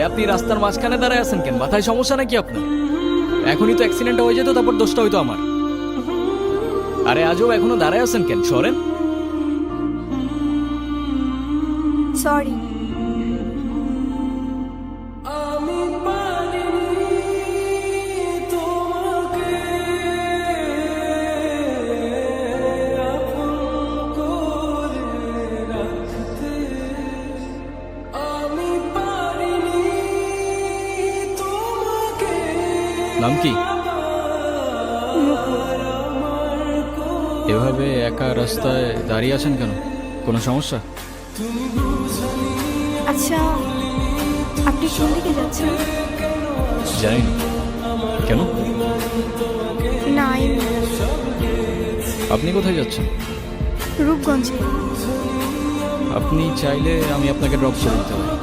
আপনি রাস্তার মাঝখানে দাঁড়ায় আছেন কেন? মাথায় সমস্যা নাকি আপনার? এখনই তো অ্যাক্সিডেন্ট হয়ে যেত, তারপর দোষটা হইতো আমার। আরে আজও এখনো দাঁড়ায় আছেন কেন? সরেন। সরি। নাম কি? এভাবে একা রাস্তায় দাঁড়িয়ে আছেন কেন? কোনো সমস্যা? আচ্ছা, আপনি কোন দিকে যাচ্ছেন? জানি না। কেন? না, আপনি কোথায় যাচ্ছেন? রূপগঞ্জে। আপনি চাইলে আমি আপনাকে ড্রপ করে দিতে পারি।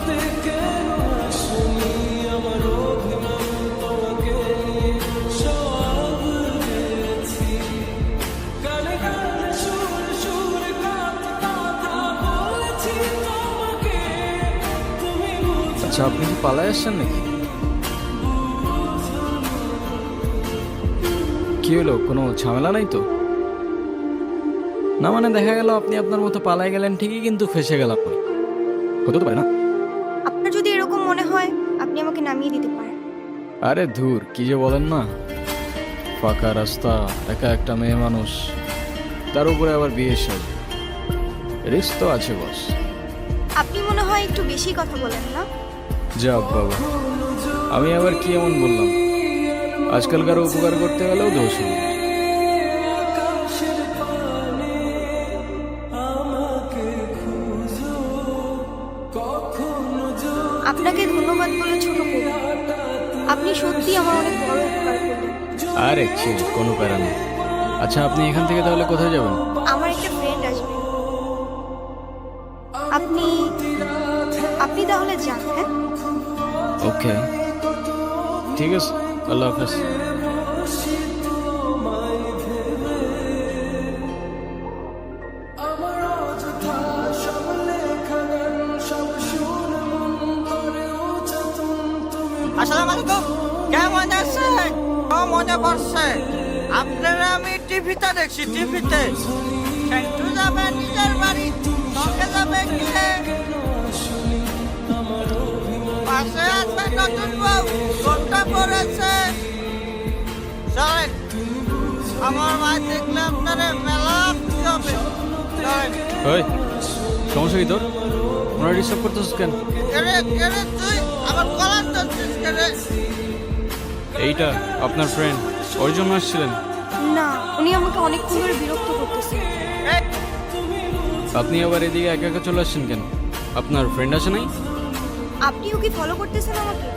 আচ্ছা, আপনি কি পালায় আসছেন নাকি? কি হলো, কোনো ঝামেলা নাই তো? না মানে দেখা গেল আপনি আপনার মতো পালায় গেলেন ঠিকই, কিন্তু ফেসে গেলাম। হতে তো পারে না? আপনার যদি এরকম মনে হয়, আপনি আমাকে নামিয়ে দিতে পারেন। আরে ধুর, কি যে বলেন না। ফাঁকা রাস্তা, একা একটা মেয়ে মানুষ, তার উপরে আবার বিয়ের সাথে রিস্ক তো আছে বস। আপনি মনে হয় একটু বেশি কথা বলেন না? যা বাবা, আমি আবার কি এমন বললাম? আজকালকার উপকার করতে গেলেও দোষ নেই। আপনাকে ধন্যবাদ বলে ছোট করব। আপনি সত্যি আমার অনেক বড় উপকার করলেন। আরে চিল, কোনো প্যারা নেই। আচ্ছা, আপনি এখান থেকে তাহলে কোথায় যাবেন? আমার একটা ফ্রেন্ড আসবে। আপনি আপনি তাহলে যান। হ্যাঁ, ওকে, ঠিক আছে, আল্লাহ হাফেজ। আসসালামু আলাইকুম। কেমন আছেন? ও মনে পড়ছে, আপনারা আমি টিভিতে দেখছি, টিভিতে। সেন্টু যাবে নিজের বাড়ি, সঙ্গে যাবে কে? পাশে আসবে নতুন বউ, কোনটা পড়েছে? চলেন, আমার মা দেখলে আপনারা মেলা খুশি হবে। চলেন। ওই, সমস্যা কি তোর? ওনারা ডিস্টার্ব করতেছিস কেন? কেরে কেরে তুই আমার কলার ধরছিস কেরে? এইটা আপনার ফ্রেন্ড, ওর জন্য আসছিলেন? না, উনি আমাকে অনেকক্ষণ ধরে বিরক্ত করতেছে। এই, আপনি আবার এদিকে একা একা চলে আসছেন কেন? আপনার ফ্রেন্ড আছে নাই? আপনিও কি ফলো করতেছেন আমাকে?